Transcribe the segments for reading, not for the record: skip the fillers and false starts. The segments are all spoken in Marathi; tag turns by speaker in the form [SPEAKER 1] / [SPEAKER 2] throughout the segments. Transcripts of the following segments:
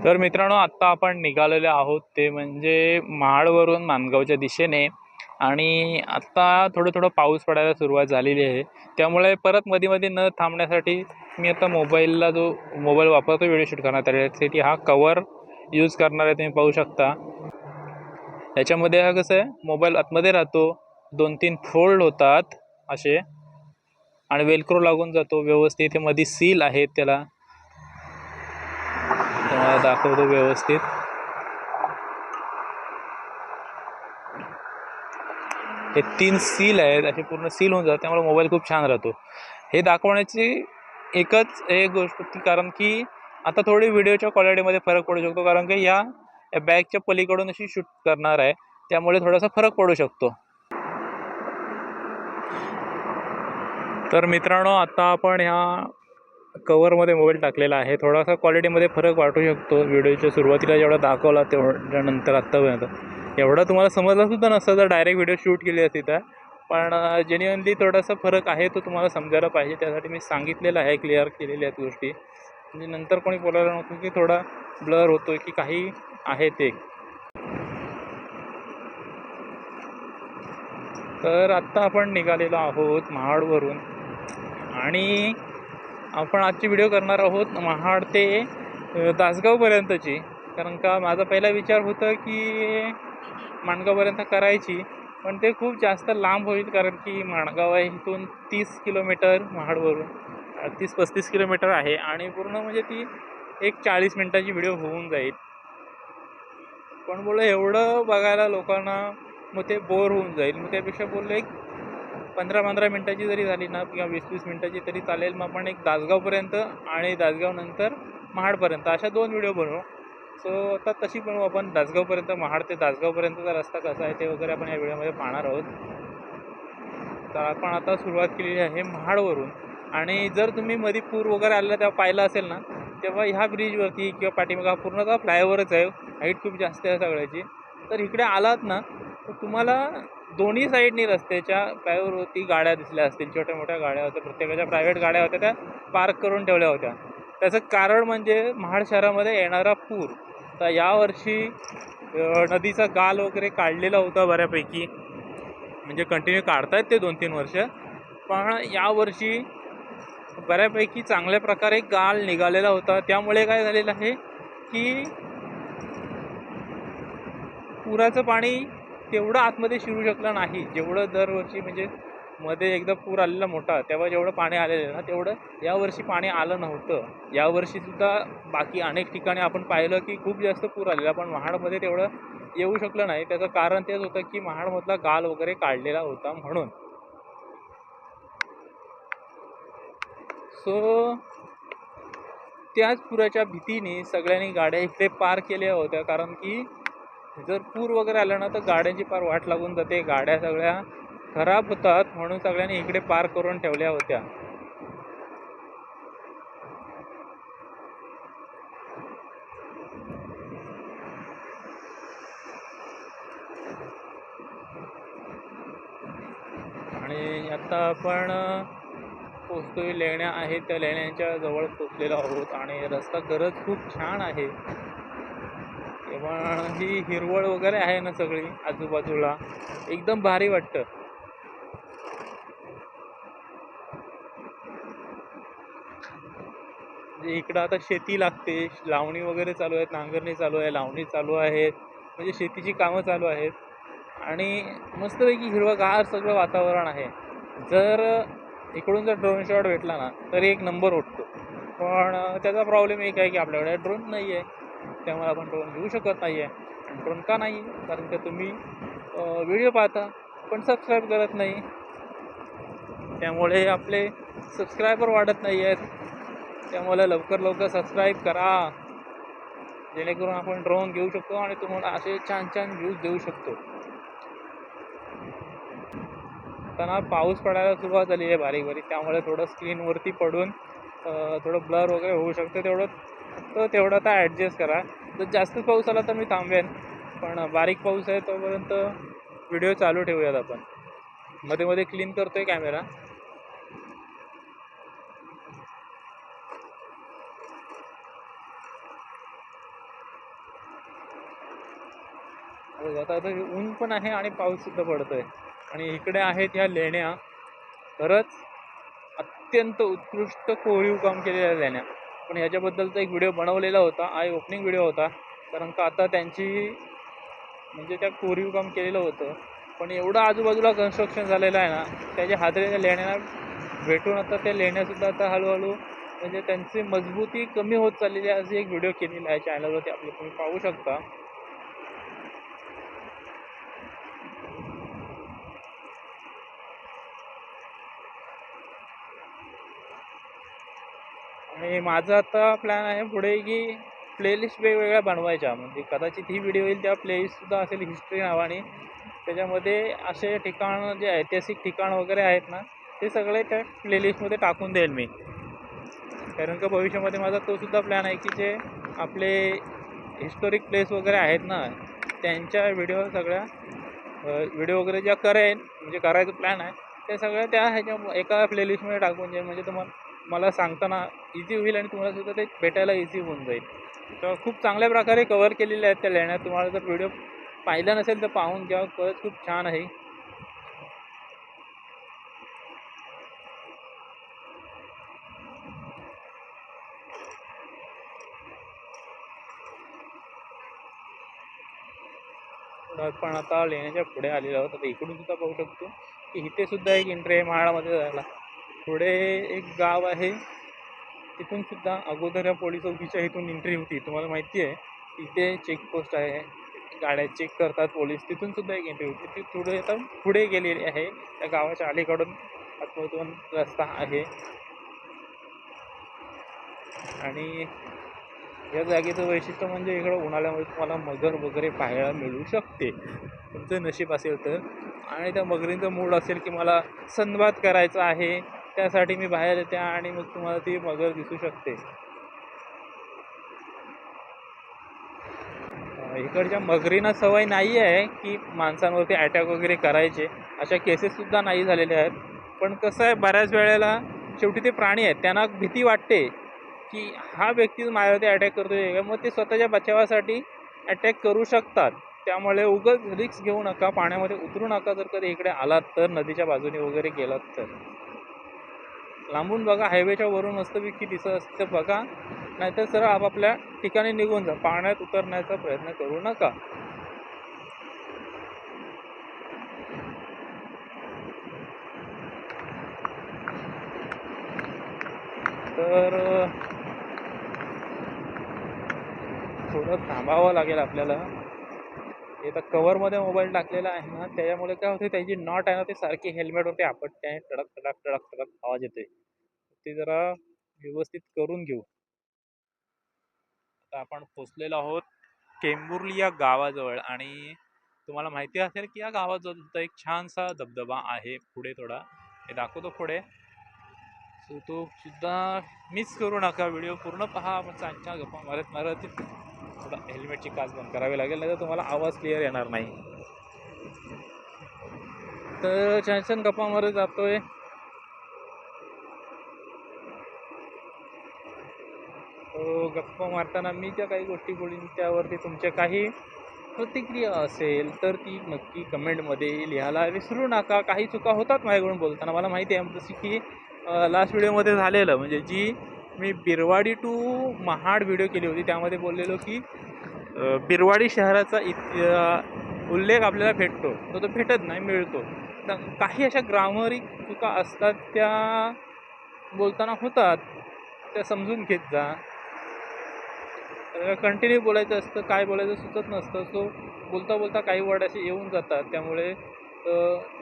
[SPEAKER 1] तर मित्रांनो, आत्ता आपण निघालेले आहोत ते म्हणजे महाडवरून माणगावच्या दिशेने. आणि आत्ता थोडं थोडं पाऊस पडायला सुरुवात झालेली आहे. त्यामुळे परत मध्ये मध्ये न थांबण्यासाठी मी आता मोबाईल वापरतो व्हिडिओ शूट करणार, त्यासाठी हा कवर यूज करणार आहे. तुम्ही पाहू शकता याच्यामध्ये हा कसं आहे, मोबाईल आतमध्ये राहतो, 2-3 फोल्ड होतात असे, आणि वेलक्रो लागून जातो व्यवस्थित. हे मध्ये सील आहेत, त्याला तुम्हाला दाखवतो व्यवस्थित. हे 3 सील आहेत, असे पूर्ण सील होऊन जातात, त्यामुळे मोबाईल खूप छान राहतो. हे दाखवण्याची एकच एक गोष्ट ती, कारण की आता थोडी व्हिडिओच्या क्वालिटीमध्ये फरक पडू शकतो, कारण की या बॅगच्या पलीकडून अशी शूट करणार आहे, त्यामुळे थोडासा फरक पडू शकतो. तर मित्रांनो, आता आपण ह्या कवरमध्ये मोबाईल टाकलेला आहे. थोडासा क्वालिटीमध्ये फरक वाटू शकतो. व्हिडिओच्या सुरुवातीला जेवढा दाखवला तेवढ्या नंतर आत्तापर्यंत एवढा तुम्हाला समजला सुद्धा नसतं जर डायरेक्ट व्हिडिओ शूट केली असती तर. पण जेन्युअनली थोडासा फरक आहे, तो तुम्हाला समजायला पाहिजे, त्यासाठी मी सांगितलेलं आहे, क्लिअर केलेल्या आहेत गोष्टी. म्हणजे नंतर कोणी बोलायला नको की थोडा ब्लर होतो की काही आहे ते. तर आत्ता आपण निघालेलो आहोत महाडवरून, आणि आपण आजची व्हिडिओ करणार आहोत महाड ते तासगावपर्यंतची. कारण का माझा पहिला विचार होता की माणगावपर्यंत करायची, पण ते खूप जास्त लांब होईल, कारण की माणगाव आहे इथून 30 किलोमीटर, महाडवरून 30-35 किलोमीटर आहे, आणि पूर्ण म्हणजे ती एक 40 मिनटाची व्हिडिओ होऊन जाईल. पण बोललं एवढं बघायला लोकांना मग ते बोर होऊन जाईल. मग त्यापेक्षा बोललं एक 15-15 मिनटाची जरी झाली ना, किंवा 20-20 मिनटाची तरी चालेल. मग आपण एक दासगावपर्यंत आणि दासगावनंतर महाडपर्यंत अशा 2 व्हिडिओ बनवू. सो आता तशी बनवू आपण, दासगावपर्यंत, महाड ते दासगावपर्यंतचा रस्ता कसा आहे ते वगैरे आपण या व्हिडिओमध्ये पाहणार आहोत. तर आपण आता सुरुवात केलेली आहे महाडवरून. आणि जर तुम्ही मध्ये पूर वगैरे आलेला तेव्हा पाहिलं असेल ना, तेव्हा ह्या ब्रिजवरती किंवा पाठीमागा पूर्णतः फ्लायओव्हरच आहे, हाईट खूप जास्त आहे सगळ्याची. तर इकडे आलात ना, तर तुम्हाला दोन्ही साईडनी रस्त्याच्या फ्लायओव्हरवरती गाड्या दिसल्या असतील, छोट्या मोठ्या गाड्या होत्या, प्रत्येकाच्या प्रायव्हेट गाड्या होत्या, त्या पार्क करून ठेवल्या होत्या. त्याचं कारण म्हणजे महाड शहरामध्ये येणारा पूर. तर यावर्षी नदीचा गाल वगैरे काढलेला होता बऱ्यापैकी, म्हणजे कंटिन्यू काढतायत ते 2-3 वर्ष, पण यावर्षी बऱ्यापैकी चांगल्या प्रकारे गाल निघालेला होता. त्यामुळे काय झालेलं आहे की पुराचं पाणी तेवढं आतमध्ये शिरू शकलं नाही, जेवढं दरवर्षी, म्हणजे मध्ये एकदा पूर आलेला मोठा, तेव्हा जेवढं पाणी आलेलं ना, तेवढं यावर्षी पाणी आलं नव्हतं. यावर्षीसुद्धा बाकी अनेक ठिकाणी आपण पाहिलं की खूप जास्त पूर आलेला, पण महाडमध्ये तेवढं येऊ शकलं नाही. त्याचं कारण तेच होतं की महाडमधला गाल वगैरे काढलेला होता म्हणून. सो त्याच पुराच्या भीतीने सगळ्यांनी गाड्या इकडे पार्क केल्या होत्या, कारण की जर पूर वगैरे आला ना, तर गाड्यांची फार वाट लागून जाते, गाड्या सगळ्या खराब होतात, म्हणून सगळ्यांनी इकडे पार्क करून ठेवल्या होत्या. आणि आता आपण पोचतोय, लेण्या आहेत, त्या लेण्यांच्या जवळ पोचलेलो आहोत, आणि रस्ता खरंच खूप छान आहे. तेव्हा ही हिरवळ वगैरे आहे ना सगळी आजूबाजूला, एकदम भारी वाटतं. म्हणजे इकडं आता शेती लागते, लावणी वगैरे चालू आहेत, नांगरणी चालू आहे, लावणी चालू आहेत, म्हणजे शेतीची कामं चालू आहेत, आणि मस्तपैकी हिरवंगार सगळं वातावरण आहे. जर इकडून जर ड्रोन शॉट भेटला ना, तर एक नंबर उठतो. पण त्याचा प्रॉब्लेम एक आहे की आपल्याकडे ड्रोन नाही आहे, त्यामुळे आपण ड्रोन घेऊ शकत नाही आहे. आणि ड्रोन का नाही, कारण का तुम्ही व्हिडिओ पाहता पण सबस्क्राईब करत नाही, त्यामुळे आपले सबस्क्रायबर वाढत नाही आहेत. त्यामुळे लवकर सबस्क्राईब करा, जेणेकरून आपण ड्रोन घेऊ शकतो आणि तुम्हाला असे छान छान व्ह्यूज देऊ शकतो. आता पाऊस पडायला सुरुवात झाली आहे बारीक बारीक, त्यामुळे थोडं स्क्रीनवरती पडून थोडं ब्लर वगैरे होऊ शकतं. तेवढं आता ॲडजस्ट करा. जर जास्त पाऊस आला तर मी थांबेन, पण बारीक पाऊस आहे तोपर्यंत व्हिडिओ चालू ठेवूयात आपण. मध्ये मध्ये क्लीन करतोय कॅमेरा. आता आता ऊन पण आहे आणि पाऊससुद्धा पडतो आहे. आणि इकडे आहेत ह्या लेण्या. खरंच अत्यंत उत्कृष्ट कोरीव काम केलेल्या लेण्या. पण ह्याच्याबद्दलचा एक व्हिडिओ बनवलेला होता, आय ओपनिंग व्हिडिओ होता. कारण का आता त्यांची म्हणजे त्या कोरीव काम केलेलं होतं, पण एवढं आजूबाजूला कन्स्ट्रक्शन झालेलं आहे ना, त्याच्या हादरीच्या लेण्या भेटून आता त्या लेण्यासुद्धा आता हळूहळू म्हणजे त्यांची मजबूती कमी होत चाललेली आहे. अशी एक व्हिडिओ केलेला आहे चॅनलवरती, आपलं तुम्ही पाहू शकता. आणि माझं आता प्लॅन आहे पुढे की प्लेलिस्ट वेगवेगळ्या बनवायच्या. म्हणजे कदाचित ही व्हिडिओ येईल तेव्हा प्लेलिस्टसुद्धा असेल हिस्ट्री नावाने. त्याच्यामध्ये असे ठिकाण जे ऐतिहासिक ठिकाण वगैरे आहेत ना, ते सगळे त्या प्लेलिस्टमध्ये टाकून देईल मी. कारण का भविष्यामध्ये माझा तोसुद्धा प्लॅन आहे की जे आपले हिस्टॉरिक प्लेस वगैरे आहेत ना, त्यांच्या व्हिडिओ सगळ्या व्हिडिओ वगैरे ज्या करेन म्हणजे करायचं प्लॅन आहे, ते सगळं त्या ह्याच्या एका प्लेलिस्टमध्ये टाकून देईल. म्हणजे मला सांगताना इझी होईल आणि तुम्हालासुद्धा ते भेटायला इझी होऊन जाईल. तर खूप चांगल्या प्रकारे कवर केलेल्या आहेत त्या लेण्या. तुम्हाला जर व्हिडिओ पाहिला नसेल तर पाहून घ्या, खरंच खूप छान आहे. पण आता लेण्याच्या पुढे आलेलो आहोत. आता इकडून सुद्धा पाहू शकतो की इथे सुद्धा एक एंट्री आहे महाडामध्ये जायला. पुढे एक गाव आहे, तिथून सुद्धा अगोदर या पोलीस चौकीच्या इथून एंट्री होती. तुम्हाला माहिती आहे इथे चेकपोस्ट आहे, गाड्या चेक करतात पोलीस. तिथून सुद्धा एक एंट्री होती. ती थोडे आता पुढे गेलेली आहे. त्या गावाच्या अलीकडून आतमधून रस्ता आहे. आणि या जागेचं वैशिष्ट्य म्हणजे इकडं उन्हाळ्यामध्ये तुम्हाला मगर वगैरे पाहायला मिळू शकते, तुमचं नशीब असेल तर. आणि त्या मगरींचं मूड असेल की मला सनबाथ करायचा आहे, त्यासाठी मी बाहेर येते आणि मग तुम्हाला ती मगर दिसू शकते. इकडच्या मगरींना सवय नाही आहे की माणसांवरती अटॅक वगैरे करायचे. अशा केसेससुद्धा नाही झालेल्या आहेत. पण कसं आहे, बऱ्याच वेळेला शेवटी ते प्राणी आहेत, त्यांना भीती वाटते की हा व्यक्ती माझ्यावरती अटॅक करतो आहे, मग ते स्वतःच्या बचावासाठी अटॅक करू शकतात. त्यामुळे उगाच रिस्क घेऊ नका, पाण्यामध्ये उतरू नका. जर कधी इकडे आलात तर, नदीच्या बाजूने वगैरे गेलात तर लांबून बघा, हायवेच्या वरून मस्तपैकी दिसत असते बघा, नाहीतर सरळ आपापल्या ठिकाणी निघून जा. पाण्यात उतरण्याचा प्रयत्न करू नका. तर थोडं थांबावं लागेल आपल्याला. आता कवरमध्ये मोबाईल टाकलेला आहे ना, त्याच्यामुळे काय होते, त्याची नॉट आहे ना, ते सारखी हेल्मेटवरती आपटते आणि टडक टडक टडक टडक आवाज येते. ते जरा व्यवस्थित करून घेऊ. आता आपण पोचलेलो आहोत केंबुर्ली या गावाजवळ. आणि तुम्हाला माहिती असेल की या गावाजवळ एक छानसा धबधबा आहे पुढे थोडा. हे दाखवतो पुढे, सो तो सुद्धा मिस करू नका. व्हिडिओ पूर्ण पहा. आपण चांगल्या गप्पा मारत मारत थोडा हेल्मेटची काच बंद करावी लागेल, नाही तर तुम्हाला आवाज क्लिअर येणार नाही. तर छान छान गप्पा मारत जातोय. गप्पा मारताना मी ज्या काही गोष्टी बोलीन त्यावरती तुमच्या काही प्रतिक्रिया असेल तर ती नक्की कमेंटमध्ये लिहायला विसरू नका. काही चुका होतात माझ्याकडून बोलताना, मला माहिती आहे. जशी की लास्ट व्हिडिओमध्ये झालेलं, म्हणजे जी मी बिरवाडी टू महाड व्हिडिओ केली होती, त्यामध्ये बोललेलो की बिरवाडी शहराचा उल्लेख आपल्याला भेटतो, तो भेटत नाही, मिळतो. तर काही अशा ग्रामरिक चुका असतात, त्या बोलताना होतात, त्या समजून घेत जा. कंटिन्यू बोलायचं असतं, काय बोलायचं सुचत नसतं. सो बोलता बोलता काही वर्ड असे येऊन जातात, त्यामुळे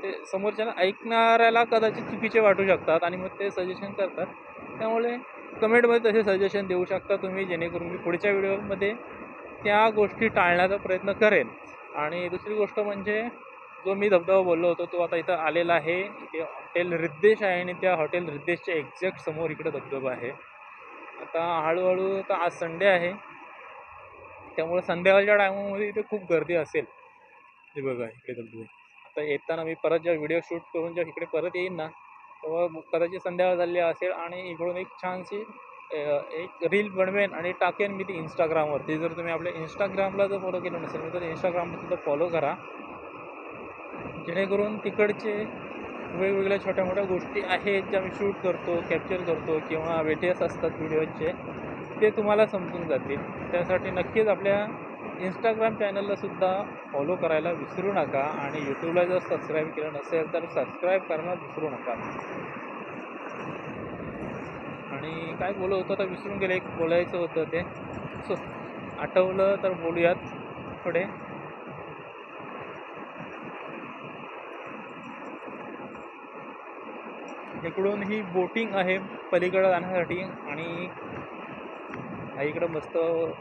[SPEAKER 1] ते समोरच्याला ऐकणाऱ्याला कदाचित चुकीचे वाटू शकतात आणि मग ते सजेशन करतात. त्यामुळे कमेंटमध्ये तसे सजेशन देऊ शकता तुम्ही, जेणेकरून मी पुढच्या व्हिडिओमध्ये त्या गोष्टी टाळण्याचा प्रयत्न करेन. आणि दुसरी गोष्ट म्हणजे, जो मी धबधबा बोललो होतो तो आता इथं आलेला आहे. इथे हॉटेल रिद्देश आहे आणि त्या हॉटेल रिद्देशच्या एक्झॅक्ट समोर इकडं धबधबा आहे. आता हळूहळू, आता आज संडे आहे, त्यामुळे संध्याकाळच्या टायमामध्ये इथे खूप गर्दी असेल. हे बघा इकडे धबधबा. आता येताना मी परत जेव्हा व्हिडिओ शूट करून जेव्हा इकडे परत येईन ना, तेव्हा कदाचित संध्याकाळ झालेली असेल आणि इकडून एक छानशी एक रील बनवेन आणि टाकेन मी ती इंस्टाग्रामवरती. जर तुम्ही आपल्या इंस्टाग्रामला जर फॉलो केलं नसेल तर इंस्टाग्रामला सुद्धा फॉलो करा, जेणेकरून तिकडचे वेगवेगळ्या छोट्या मोठ्या गोष्टी आहेत ज्या मी शूट करतो, कॅप्चर करतो किंवा वेटियस असतात व्हिडिओचे, ते तुम्हाला समजून जातील. त्यासाठी नक्कीच आपल्या इंस्टाग्राम चॅनललासुद्धा फॉलो करायला विसरू नका आणि यूट्यूबला जर सबस्क्राईब केलं नसेल तर सबस्क्राईब करायला विसरू नका. आणि काय बोलत होतं तर विसरून गेले, एक बोलायचं होतं ते, सो आठवलं तर बोलूयात पुढे. इकडून ही बोटिंग आहे पलीकडं जाण्यासाठी आणि इकडं मस्त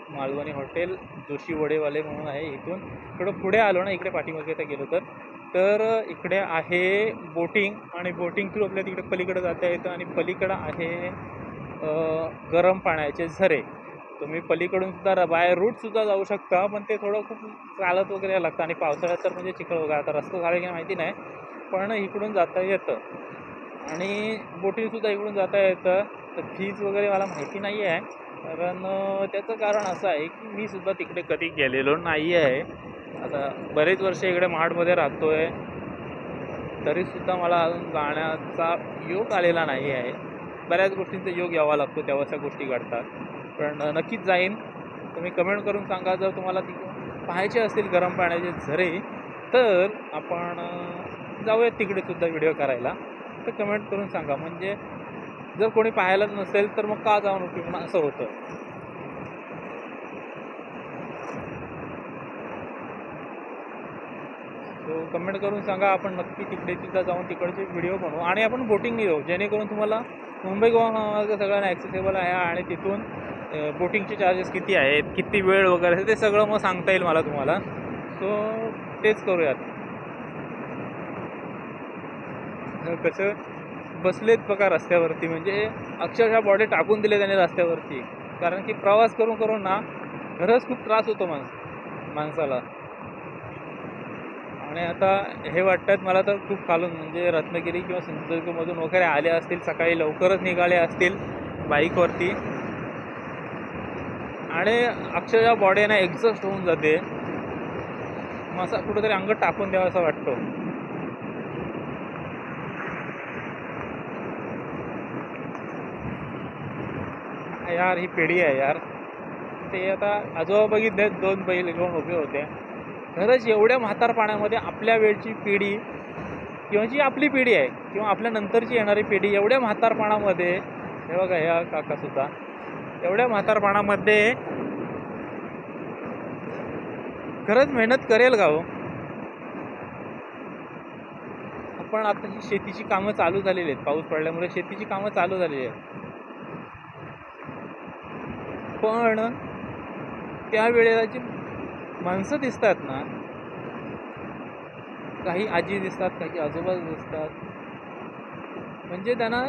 [SPEAKER 1] मालवणी हॉटेल जोशी वडेवाले म्हणून आहे. इकडं पुढे आलो ना, इकडे पाठीमागे आता गेलो तर इकडे आहे बोटिंग आणि बोटिंग थ्रू आपल्या तिकडे पलीकडे जाता येतं आणि पलीकडं आहे गरम पाण्याचे झरे. तुम्ही पलीकडून सुद्धा बाय रूटसुद्धा जाऊ शकता, पण ते थोडं खूप चालत वगैरे लागतं आणि पावसाळ्यात तर म्हणजे चिखल वगैरे. आता रस्ता झाला की माहिती नाही, पण इकडून जाता येतं आणि बोटिंगसुद्धा इकडून जाता येतं. तर फीज वगैरे मला माहिती नाही आहे, कारण त्याचं कारण असं आहे की मी सुद्धा तिकडे कधी गेलेलो नाही आहे. आता बरेच वर्ष इकडे महाडमध्ये राहतो आहे, तरीसुद्धा मला अजून जाण्याचा योग आलेला नाही आहे. बऱ्याच गोष्टींचा योग यावा लागतो तेव्हा त्या गोष्टी घडतात. पण नक्कीच जाईन. तुम्ही कमेंट करून सांगा जर तुम्हाला पाहायचे असतील गरम पाण्याचे झरे, तर आपण जाऊयात तिकडेसुद्धा व्हिडिओ करायला. तर कमेंट करून सांगा, म्हणजे जर कोणी पाहायलाच नसेल तर मग का जाऊन उपयोग ना, असं होतं. सो कमेंट करून सांगा, आपण नक्की तिकडे सुद्धा जाऊन तिकडचे व्हिडिओ बनवू आणि आपण बोटिंगने जाऊ, जेणेकरून तुम्हाला मुंबई गोवा महामार्ग सगळ्यांना ॲक्सेसेबल आहे आणि तिथून बोटिंगचे चार्जेस किती आहेत, किती वेळ वगैरे ते सगळं मग सांगता येईल मला तुम्हाला. सो तेच करूयात. कसं बसलेत बघा रस्त्यावरती, म्हणजे अक्षरशः बॉडी टाकून दिले त्याने रस्त्यावरती, कारण की प्रवास करून करून ना खरंच खूप त्रास होतो माणसाला. आणि आता हे वाटतात मला तर खूप खालून, म्हणजे रत्नागिरी किंवा सिंधुदुर्गमधून वगैरे आले असतील, सकाळी लवकरच निघाले असतील बाईकवरती आणि अक्षरशः बॉडी ना एक्झॉस्ट होऊन जाते. मग असं कुठंतरी अंग टाकून द्यावं असं वाटतं. यार ही पिढी आहे यार. ते आता आजोबा बघितले, 2 बैल घेऊन उभे होते. खरंच एवढ्या म्हातारपणामध्ये आपल्या वेळची पिढी किंवा जी आपली पिढी आहे किंवा आपल्या नंतरची येणारी पिढी एवढ्या म्हातारपणामध्ये, हे बघा ह्या काकासुद्धा एवढ्या म्हातारपणामध्ये खरंच मेहनत करेल का हो? आपण आता ही शेतीची कामं चालू झालेली आहेत, पाऊस पडल्यामुळे शेतीची कामं चालू झालेली आहेत, पण त्यावेळेला जी माणसं दिसतात ना, काही आजी दिसतात, काही आजोबा दिसतात, म्हणजे त्यांना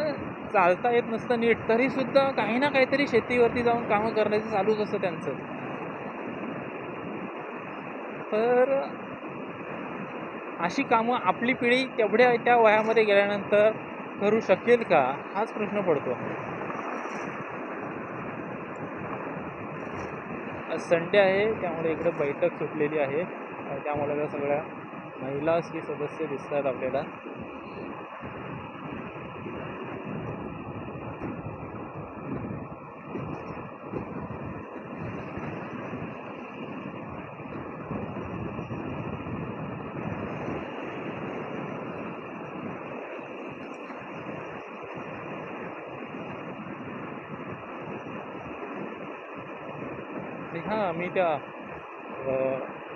[SPEAKER 1] चालता येत नसतं नीट, तरीसुद्धा काही ना काहीतरी शेतीवरती जाऊन कामं करण्याचं चालूच असतं त्यांचं. तर अशी कामं आपली पिढी तेवढ्या त्या वयामध्ये गेल्यानंतर करू शकेल का, हाच प्रश्न पडतो. आज संडे आहे, त्यामुळे इकडे बैठक सुटलेली आहे, त्यामुळे त्या सगळ्या महिला स्त्री सदस्य दिसतात आपल्याला. हां, मी त्या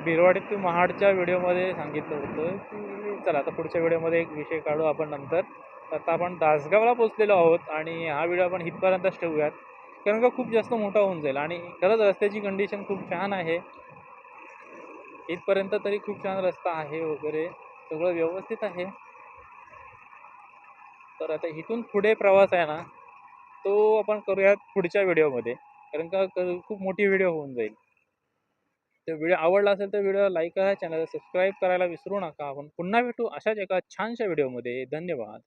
[SPEAKER 1] बिरवाडी टू महाडच्या व्हिडिओमध्ये सांगितलं होतं की चला आता पुढच्या व्हिडिओमध्ये एक विषय काढू आपण नंतर. आता आपण दासगावला पोचलेलो आहोत आणि हा व्हिडिओ आपण इथपर्यंतच ठेवूयात, कारण का खूप जास्त मोठा होऊन जाईल आणि खरंच रस्त्याची कंडिशन खूप छान आहे. इथपर्यंत तरी खूप छान रस्ता आहे वगैरे, सगळं व्यवस्थित आहे. तर आता इथून पुढे प्रवास आहे ना, तो आपण करूयात पुढच्या व्हिडिओमध्ये, कारण का खूप मोठी व्हिडिओ होऊन जाईल. तर व्हिडिओ आवडला असेल तर व्हिडिओला लाईक करा, चॅनलला सबस्क्राईब करायला विसरू नका. आपण पुन्हा भेटू अशाच एका छानशा व्हिडिओमध्ये. धन्यवाद.